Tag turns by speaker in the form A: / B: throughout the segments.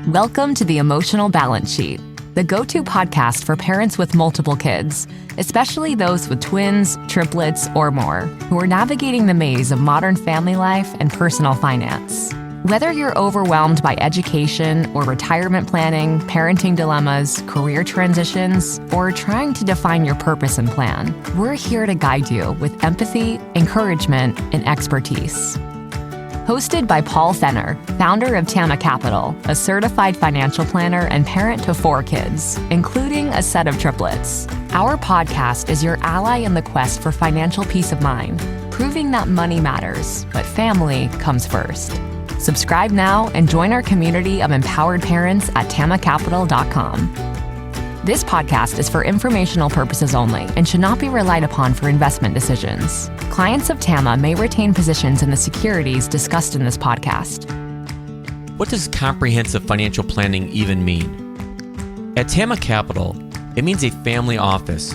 A: Welcome to the Emotional Balance Sheet, the go-to podcast for parents with multiple kids, especially those with twins, triplets, or more, who are navigating the maze of modern family life and personal finance. Whether you're overwhelmed by education or retirement planning, parenting dilemmas, career transitions, or trying to define your purpose and plan, we're here to guide you with empathy, encouragement, and expertise. Hosted by Paul Fenner, founder of Tama Capital, a certified financial planner and parent to 4 kids, including a set of triplets. Our podcast is your ally in the quest for financial peace of mind, proving that money matters, but family comes first. Subscribe now and join our community of empowered parents at tamacapital.com. This podcast is for informational purposes only and should not be relied upon for investment decisions. Clients of Tama may retain positions in the securities discussed in this podcast.
B: What does comprehensive financial planning even mean? At Tama Capital, it means a family office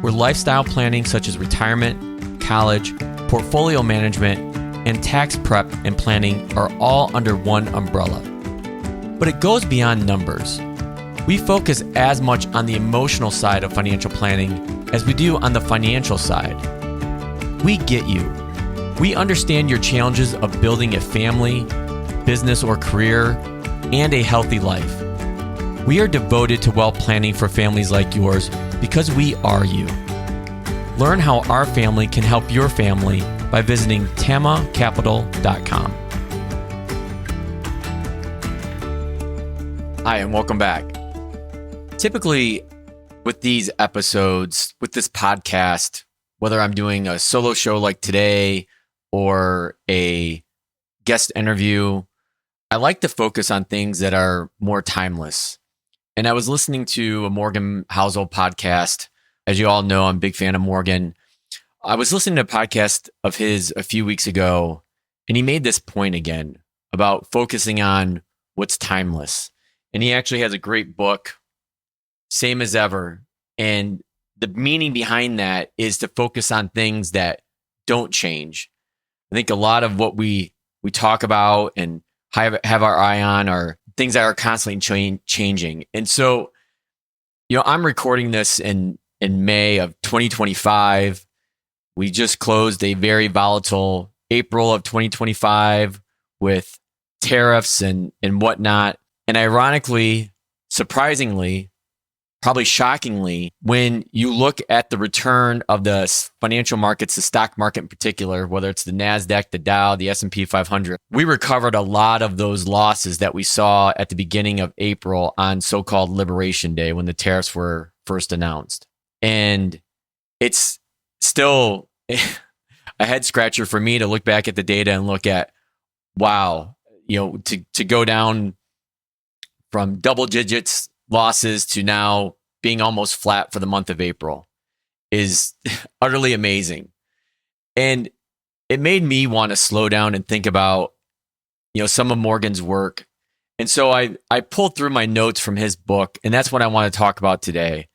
B: where lifestyle planning such as retirement, college, portfolio management, and tax prep and planning are all under one umbrella. But it goes beyond numbers. We focus as much on the emotional side of financial planning as we do on the financial side. We get you. We understand your challenges of building a family, business or career, and a healthy life. We are devoted to wealth planning for families like yours because we are you. Learn how our family can help your family by visiting tamacapital.com. Hi, and welcome back. Typically, with these episodes, with this podcast, whether I'm doing a solo show like today or a guest interview, I like to focus on things that are more timeless. And I was listening to a Morgan Housel podcast. As you all know, I'm a big fan of Morgan. I was listening to a podcast of his a few weeks ago, and he made this point again about focusing on what's timeless. And he actually has a great book, Same as Ever. And the meaning behind that is to focus on things that don't change. I think a lot of what we talk about and have our eye on are things that are constantly changing. And so, I'm recording this in May of 2025. We just closed a very volatile April of 2025 with tariffs and whatnot. And ironically, surprisingly, probably shockingly, when you look at the return of the financial markets, the stock market in particular, whether it's the NASDAQ, the Dow, the S&P 500, we recovered a lot of those losses that we saw at the beginning of April on so-called Liberation Day when the tariffs were first announced. And it's still a head scratcher for me to look back at the data and look at, wow, to go down from double digits losses to now being almost flat for the month of April is utterly amazing. And it made me want to slow down and think about, some of Morgan's work. And so I pulled through my notes from his book, and that's what I want to talk about today.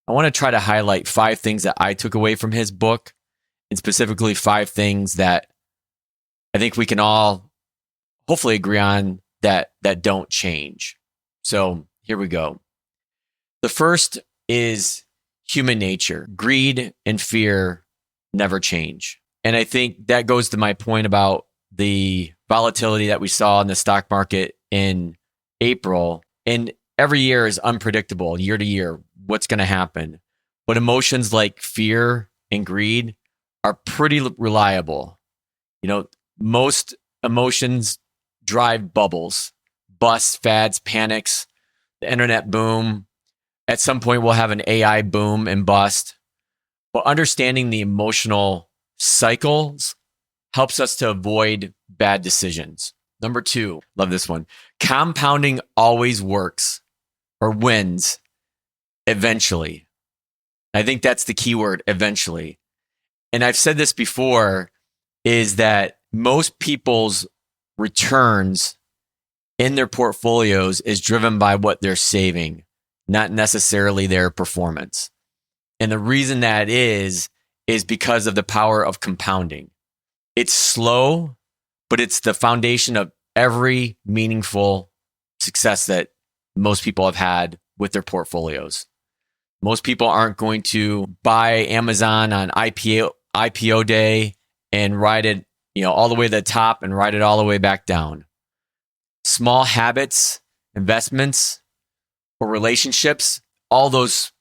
B: I want to try to highlight 5 things that I took away from his book, and specifically 5 things that I think we can all hopefully agree on that don't change. So here we go. The first is human nature. Greed and fear never change. And I think that goes to my point about the volatility that we saw in the stock market in April. And every year is unpredictable, year to year, what's going to happen. But emotions like fear and greed are pretty reliable. Most emotions drive bubbles, busts, fads, panics, the internet boom. At some point, we'll have an AI boom and bust. But understanding the emotional cycles helps us to avoid bad decisions. Number 2, love this one. Compounding always works or wins eventually. I think that's the key word, eventually. And I've said this before, is that most people's returns in their portfolios is driven by what they're saving, not necessarily their performance. And the reason that is because of the power of compounding. It's slow, but it's the foundation of every meaningful success that most people have had with their portfolios. Most people aren't going to buy Amazon on IPO day and ride it, all the way to the top and ride it all the way back down. Small habits, investments, or relationships, all those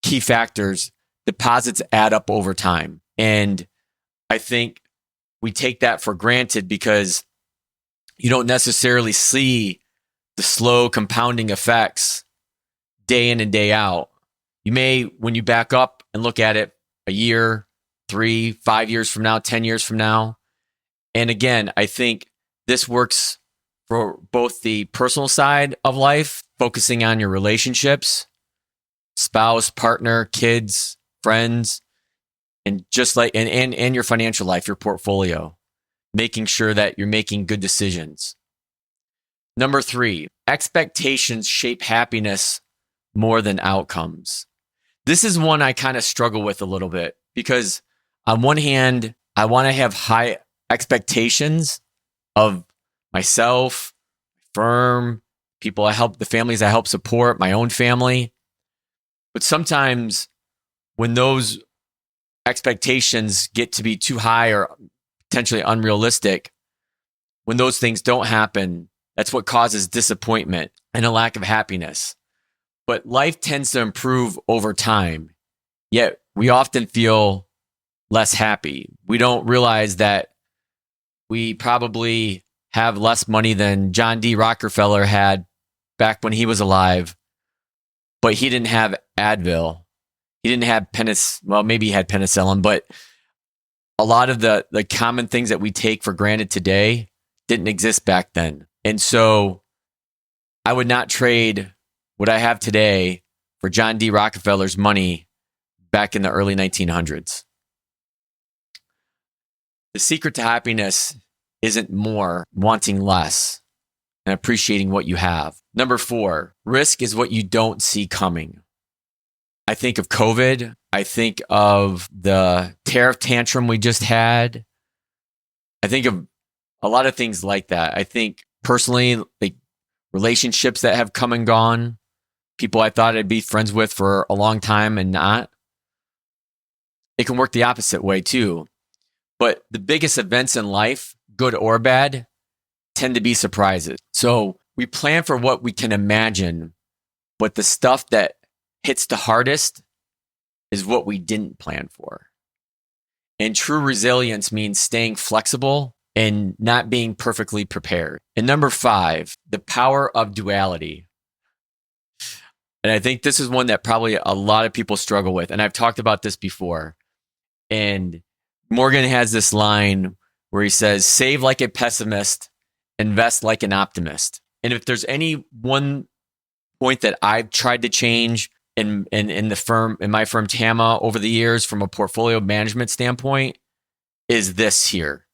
B: key factors, deposits add up over time. And I think we take that for granted because you don't necessarily see the slow compounding effects day in and day out. You may, when you back up and look at it a year, 3, 5 years from now, 10 years from now. And again, I think this works for both the personal side of life, focusing on your relationships, spouse, partner, kids, friends, and just like and your financial life, your portfolio, making sure that you're making good decisions. Number 3, expectations shape happiness more than outcomes. This is one I kind of struggle with a little bit because on one hand, I want to have high expectations of myself, firm, people I help, the families I help support, my own family. But sometimes when those expectations get to be too high or potentially unrealistic, when those things don't happen, that's what causes disappointment and a lack of happiness. But life tends to improve over time, yet we often feel less happy. We don't realize that we probably have less money than John D. Rockefeller had back when he was alive, but he didn't have Advil. He didn't have maybe he had penicillin, but a lot of the common things that we take for granted today didn't exist back then. And so I would not trade what I have today for John D. Rockefeller's money back in the early 1900s. The secret to happiness isn't more, wanting less, and appreciating what you have. Number 4, risk is what you don't see coming. I think of COVID. I think of the tariff tantrum we just had. I think of a lot of things like that. I think personally, like relationships that have come and gone, people I thought I'd be friends with for a long time and not. It can work the opposite way too. But the biggest events in life, good or bad, tend to be surprises. So we plan for what we can imagine, but the stuff that hits the hardest is what we didn't plan for. And true resilience means staying flexible and not being perfectly prepared. And number 5, the power of duality. And I think this is one that probably a lot of people struggle with. And I've talked about this before. And Morgan has this line where he says, save like a pessimist, invest like an optimist. And if there's any one point that I've tried to change in my firm Tama over the years from a portfolio management standpoint, is this here,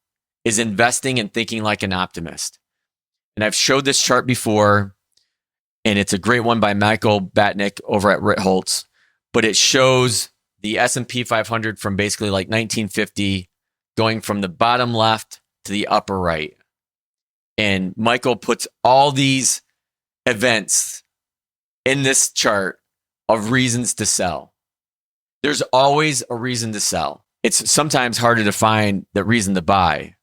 B: is investing and thinking like an optimist. And I've showed this chart before, and it's a great one by Michael Batnick over at Ritholtz, but it shows the S&P 500 from basically like 1950 going from the bottom left to the upper right. And Michael puts all these events in this chart of reasons to sell. There's always a reason to sell. It's sometimes harder to find the reason to buy.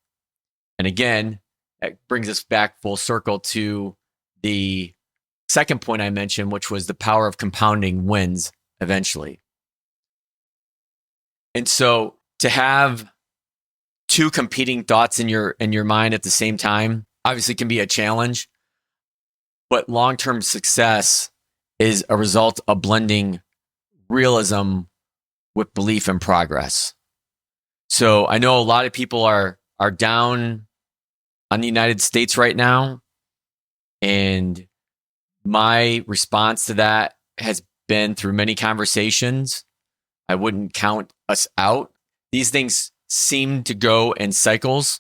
B: And again, that brings us back full circle to the second point I mentioned, which was the power of compounding wins eventually. And so to have two competing thoughts in your mind at the same time obviously can be a challenge, but long-term success is a result of blending realism with belief and progress. So I know a lot of people are down on the United States right now, and my response to that has been through many conversations. I wouldn't count us out. These things seem to go in cycles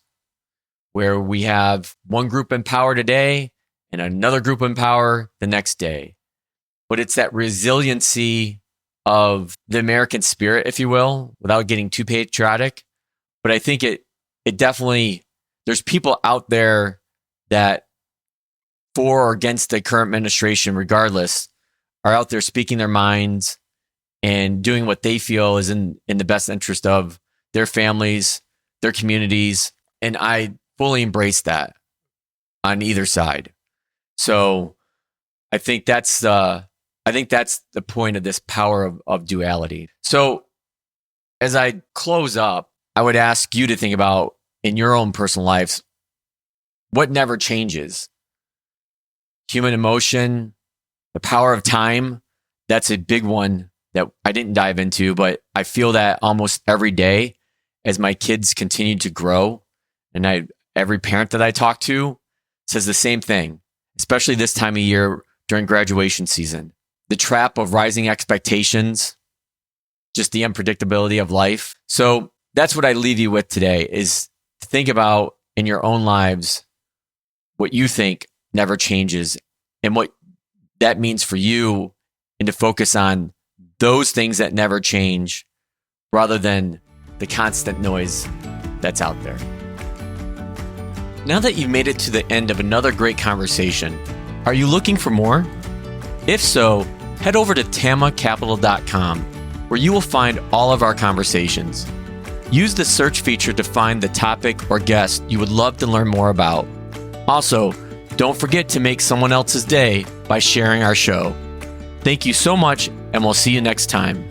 B: where we have one group in power today and another group in power the next day. But it's that resiliency of the American spirit, if you will, without getting too patriotic. But I think it definitely, there's people out there that for or against the current administration, regardless, are out there speaking their minds and doing what they feel is in the best interest of their families, their communities. And I fully embrace that on either side. So I think that's the point of this power of duality. So as I close up, I would ask you to think about in your own personal lives, what never changes? Human emotion, the power of time. That's a big one that I didn't dive into, but I feel that almost every day as my kids continue to grow. And every parent that I talk to says the same thing, especially this time of year during graduation season. The trap of rising expectations, just the unpredictability of life. So that's what I leave you with today, is to think about in your own lives what you think never changes and what that means for you, and to focus on those things that never change rather than the constant noise that's out there. Now that you've made it to the end of another great conversation, are you looking for more? If so, head over to tamacapital.com, where you will find all of our conversations. Use the search feature to find the topic or guest you would love to learn more about. Also, don't forget to make someone else's day by sharing our show. Thank you so much, and we'll see you next time.